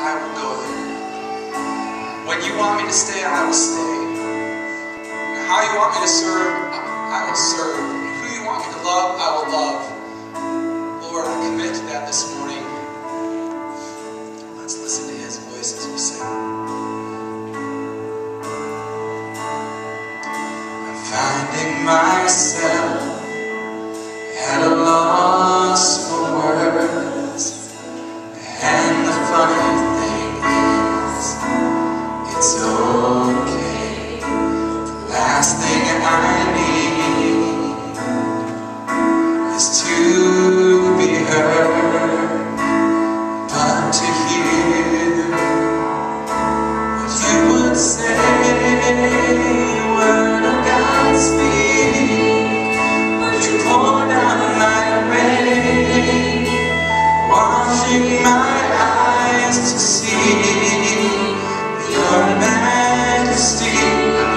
I will go there. When you want me to stay, I will stay. How you want me to serve, I will serve. Who you want me to love, I will love. Lord, I commit to that this morning. Let's listen to His voice as we sing. I'm finding myself at a loss for words, and the funny thing is, it's okay. The last thing I need is to be heard, but to hear what you would say. Word of God speak, but you pour down like rain, washing my eyes to see your majesty,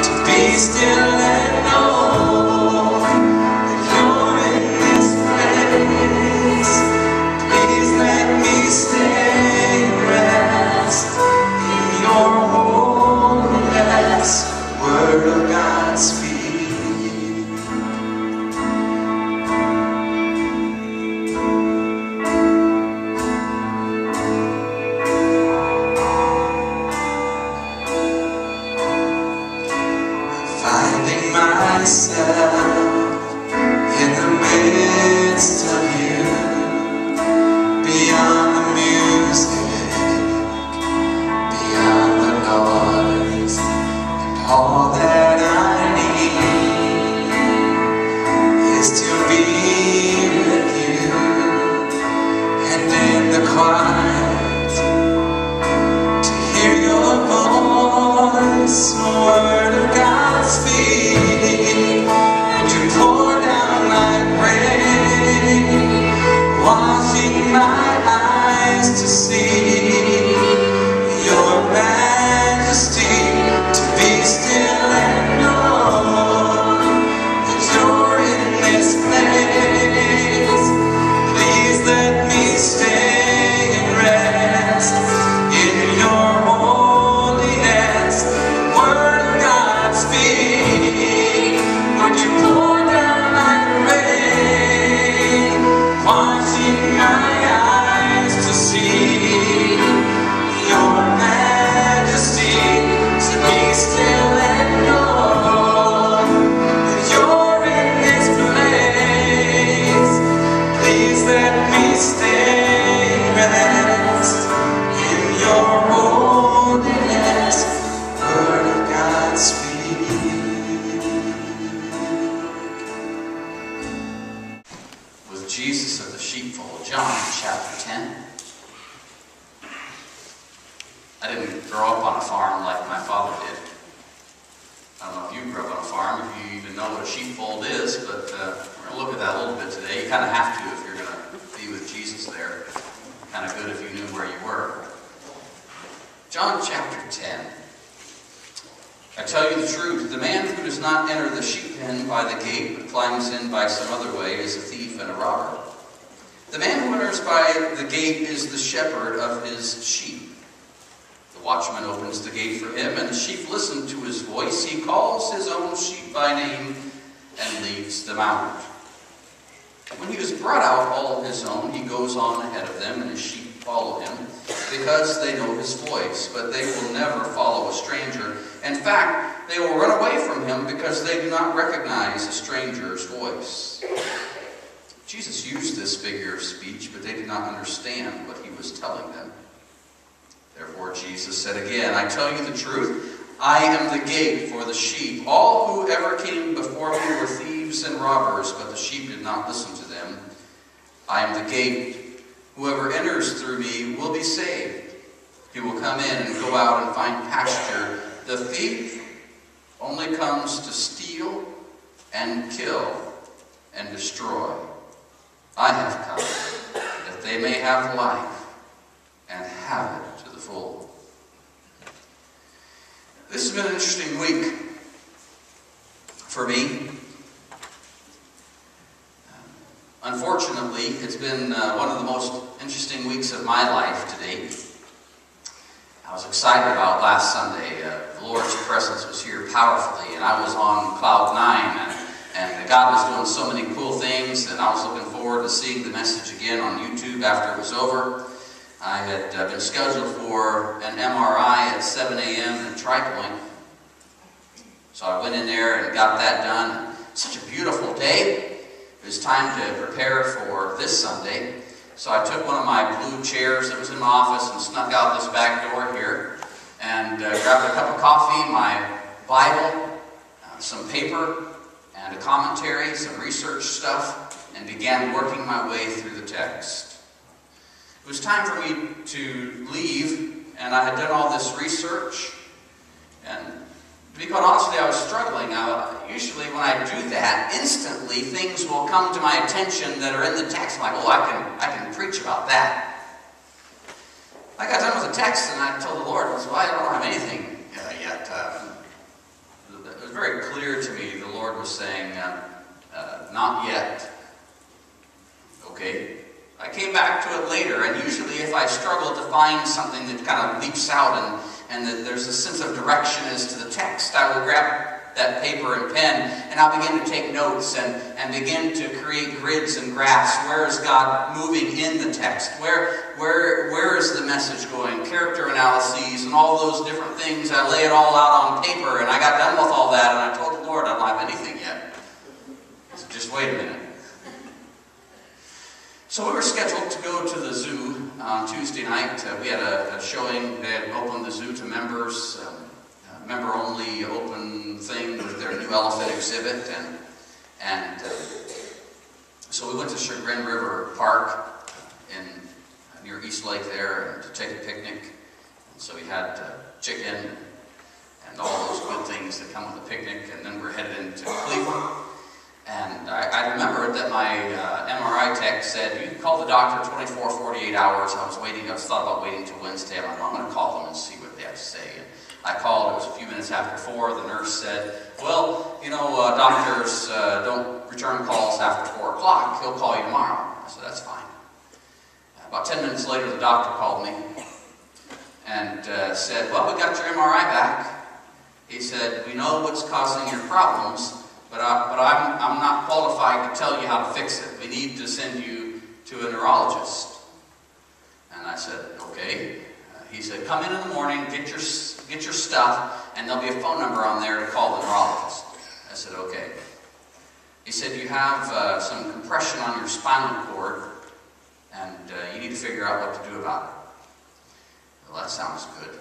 to be still and know that you're in this place. Please let me stay and rest in your holiness. Word of God speak. Finding myself in the midst of you, beyond the music, beyond the noise, and all that I need is to be with you, and in the quiet, to hear your voice. Word of God speak, and you pour down like rain, washing my eyes to see your majesty, to be still and know that you're in this place. Please let me stay and rest in your holiness. Word of God speak, would you pour down like rain, washing my eyes to see your majesty, to be still and know that you're in this place. Please let me stay and rest in your holiness. Word of God speak. With Jesus of the sheepfold, John chapter 10. I didn't grow up on a farm like my father did. I don't know if you grew up on a farm, if you even know what a sheepfold is, but we're going to look at that a little bit today. You kind of have to if you're going to be with Jesus there. Kind of good if you knew where you were. John chapter 10. I tell you the truth, the man who does not enter the sheep pen by the gate, but climbs in by some other way, is a thief and a robber. The man who enters by the gate is the shepherd of his sheep. The watchman opens the gate for him, and the sheep listen to his voice. He calls his own sheep by name and leads them out. When he has brought out all of his own, he goes on ahead of them, and his sheep follow him, because they know his voice, but they will never follow a stranger. In fact, they will run away from him because they do not recognize a stranger's voice. Jesus used this figure of speech, but they did not understand what he was telling them. Therefore Jesus said again, I tell you the truth, I am the gate for the sheep. All who ever came before me were thieves and robbers, but the sheep did not listen to them. I am the gate. Whoever enters through me will be saved. He will come in and go out and find pasture. The thief only comes to steal and kill and destroy. I have come that they may have life and have it to the full. This has been an interesting week for me. Unfortunately, it's been one of the most interesting weeks of my life to date. excited about last Sunday. The Lord's presence was here powerfully, and I was on cloud 9, and God was doing so many cool things, and I was looking forward to seeing the message again on YouTube after it was over. I had been scheduled for an MRI at 7 a.m. in Tri-Point, so I went in there and got that done. Such a beautiful day. It was time to prepare for this Sunday. So I took one of my blue chairs that was in my office and snuck out this back door here and grabbed a cup of coffee, my Bible, some paper, and a commentary, some research stuff, and began working my way through the text. It was time for me to leave, and I had done all this research, and to be quite honest with you, I was struggling. Usually when I do that, instantly things will come to my attention that are in the text. I'm like, oh, I can preach about that. I got done with the text and I told the Lord, well, I don't have anything yet. It was very clear to me the Lord was saying, not yet. Okay. I came back to it later, and usually if I struggle to find something that kind of leaps out and that there's a sense of direction as to the text, I will grab that paper and pen, and I'll begin to take notes and begin to create grids and graphs. Where is God moving in the text? Where is the message going? Character analyses and all those different things. I lay it all out on paper, and I got done with all that, and I told the Lord, I don't have anything yet. So just wait a minute. So we were scheduled to go to the zoo on Tuesday night. We had a showing. They had opened the zoo to members, member-only open thing with their new elephant exhibit. And so we went to Chagrin River Park near East Lake there to take a picnic. And so we had chicken and all those good things that come with a picnic. And then we're headed into Cleveland. And I remembered that my MRI tech said, you can call the doctor 24, 48 hours. I was thought about waiting until Wednesday. I'm like, well, I'm going to call them and see what they have to say. And I called, it was a few minutes after 4. The nurse said, well, you know, doctors don't return calls after 4 o'clock. He'll call you tomorrow. I said, that's fine. About 10 minutes later, the doctor called me and said, well, we got your MRI back. He said, we know what's causing your problems. But I'm not qualified to tell you how to fix it. We need to send you to a neurologist. And I said, okay. He said, come in the morning, get your stuff, and there'll be a phone number on there to call the neurologist. I said, okay. He said, you have some compression on your spinal cord, and you need to figure out what to do about it. Well, that sounds good.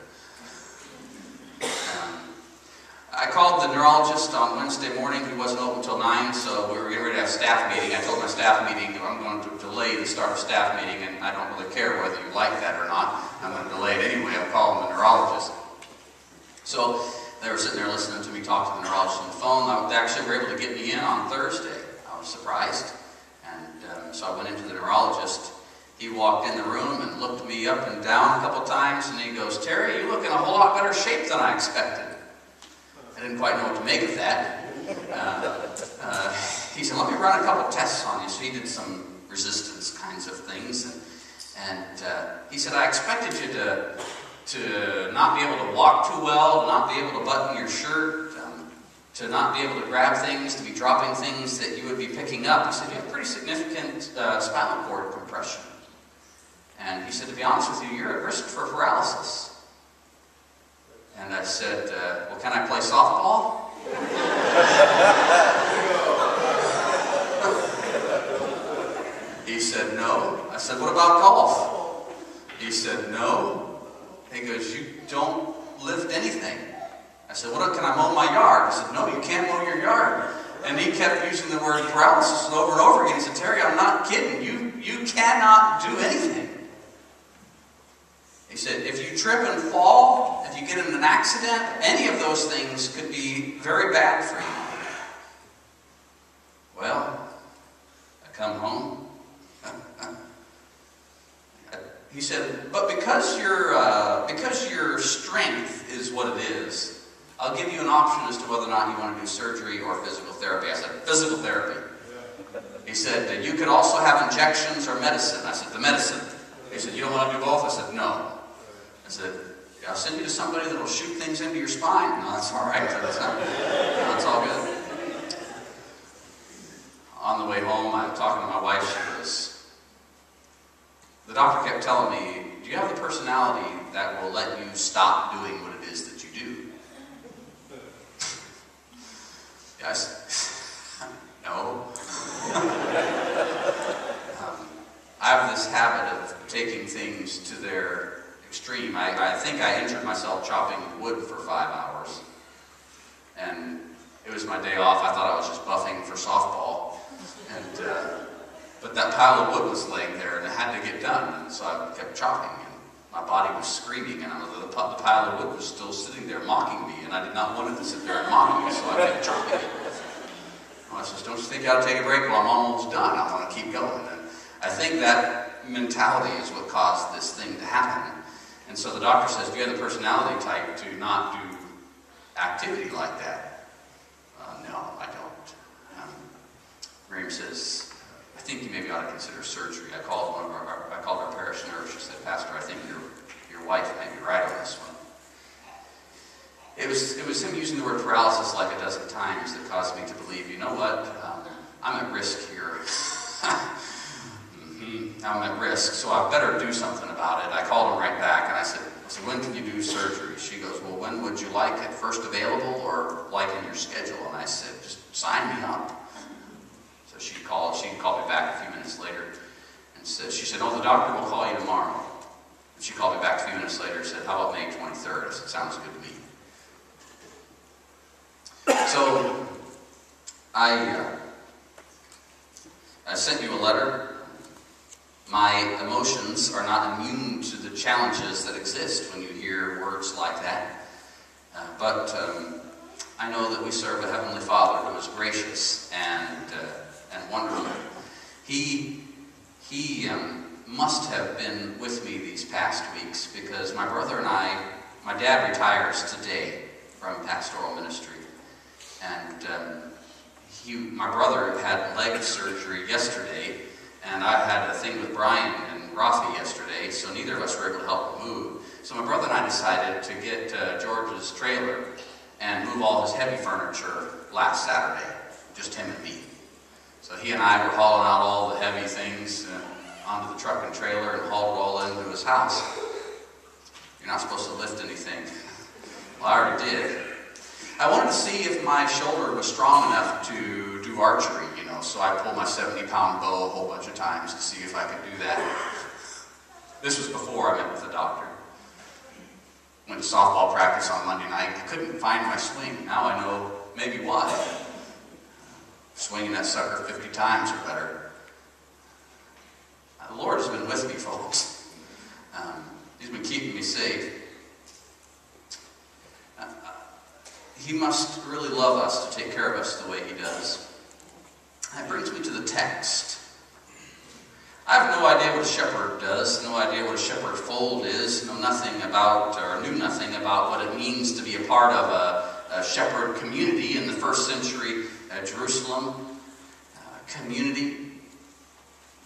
I called the neurologist on Wednesday morning. He wasn't open until 9, so we were getting ready to have a staff meeting. I told my staff meeting that I'm going to delay the start of staff meeting, and I don't really care whether you like that or not. I'm going to delay it anyway. I'm calling the neurologist. So they were sitting there listening to me talk to the neurologist on the phone. They actually were able to get me in on Thursday. I was surprised. And so I went into the neurologist. He walked in the room and looked me up and down a couple times, and he goes, Terry, you look in a whole lot better shape than I expected. I didn't quite know what to make of that. He said, let me run a couple tests on you. So he did some resistance kinds of things. And he said, I expected you to not be able to walk too well, to not be able to button your shirt, to not be able to grab things, to be dropping things that you would be picking up. He said, you have pretty significant spinal cord compression. And he said, to be honest with you, you're at risk for paralysis. And I said, well, can I play softball? He said, no. I said, what about golf? He said, no. He goes, you don't lift anything. I said, what, can I mow my yard? He said, no, you can't mow your yard. And he kept using the word paralysis over and over again. He said, Terry, I'm not kidding. You cannot do anything. He said, if you trip and fall, if you get in an accident, any of those things could be very bad for you. Well, I come home. He said, but because your strength is what it is, I'll give you an option as to whether or not you want to do surgery or physical therapy. I said, physical therapy. He said, you could also have injections or medicine. I said, the medicine. He said, you don't want to do both? I said, no. I said, I'll send you to somebody that will shoot things into your spine. No, that's all right. That's all good. On the way home, I'm talking to my wife. The doctor kept telling me, do you have the personality that will let you stop doing what it is that you do? Yes. No. I have this habit of taking things to their extreme. I think I injured myself chopping wood for 5 hours. And it was my day off. I thought I was just buffing for softball. But that pile of wood was laying there and it had to get done. And so I kept chopping and my body was screaming and the pile of wood was still sitting there mocking me, and I did not want it to sit there and mock me, so I kept chopping it. I says, don't you think you ought to take a break? Well, I'm almost done. I want to keep going. And I think that mentality is what caused this thing to happen. And so the doctor says, do you have the personality type to not do activity like that? No, I don't. Miriam says, I think you maybe ought to consider surgery. I called our parish nurse. She said, Pastor, I think your wife may be right on this one. It was him using the word paralysis like a dozen times that caused me to believe, you know what, I'm at risk here. I'm at risk, so I better do something about it. I called him right back and I said, when can you do surgery? She goes, well, when would you like it? First available or like in your schedule? And I said, just sign me up. So she called me back a few minutes later and she said, oh, the doctor will call you tomorrow. And she called me back a few minutes later and said, how about May 23rd? I said, sounds good to me. So I sent you a letter. My emotions are not immune to the challenges that exist when you hear words like that. But I know that we serve a Heavenly Father who is gracious and wonderful. He must have been with me these past weeks because my brother and my dad retires today from pastoral ministry. And my brother had leg surgery yesterday, and I had a thing with Brian and Rafi yesterday, so neither of us were able to help him move. So my brother and I decided to get George's trailer and move all his heavy furniture last Saturday, just him and me. So he and I were hauling out all the heavy things onto the truck and trailer and hauled it all into his house. You're not supposed to lift anything. Well, I already did. I wanted to see if my shoulder was strong enough to do archery, so I pulled my 70-pound bow a whole bunch of times to see if I could do that. This was before I met with the doctor. Went to softball practice on Monday night. I couldn't find my swing. Now I know maybe why. Swinging that sucker 50 times or better. The Lord has been with me, folks. He's been keeping me safe. He must really love us to take care of us the way He does. That brings me to the text. I have no idea what a shepherd does, no idea what a shepherd fold is, knew nothing about what it means to be a part of a shepherd community in the first century Jerusalem. Community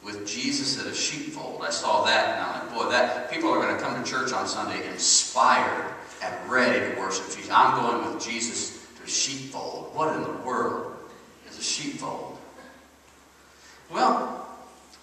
with Jesus at a sheepfold. I saw that and I'm like, boy, that people are going to come to church on Sunday inspired and ready to worship Jesus. I'm going with Jesus to a sheepfold. What in the world is a sheepfold? Well,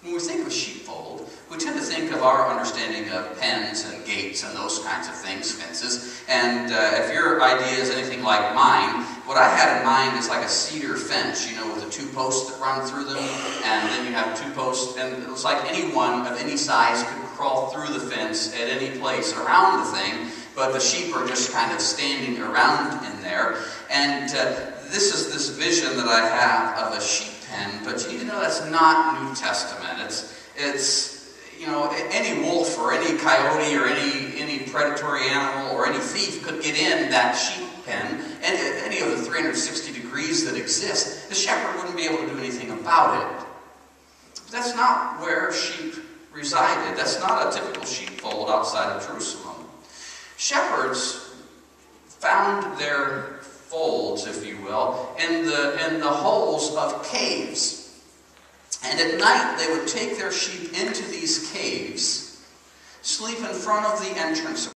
when we think of a sheepfold, we tend to think of our understanding of pens and gates and those kinds of things, fences. And if your idea is anything like mine, what I had in mind is like a cedar fence, with the 2 posts that run through them, and then you have 2 posts, and it was like anyone of any size could crawl through the fence at any place around the thing, but the sheep are just kind of standing around in there. And this is this vision that I have of a sheep pen, but you need to know that's not New Testament. It's any wolf or any coyote or any predatory animal or any thief could get in that sheep pen, and any of the 360 degrees that exist. The shepherd wouldn't be able to do anything about it. But that's not where sheep resided. That's not a typical sheepfold outside of Jerusalem. Shepherds found their folds, if you will, in the holes of caves. And at night they would take their sheep into these caves, sleep in front of the entrance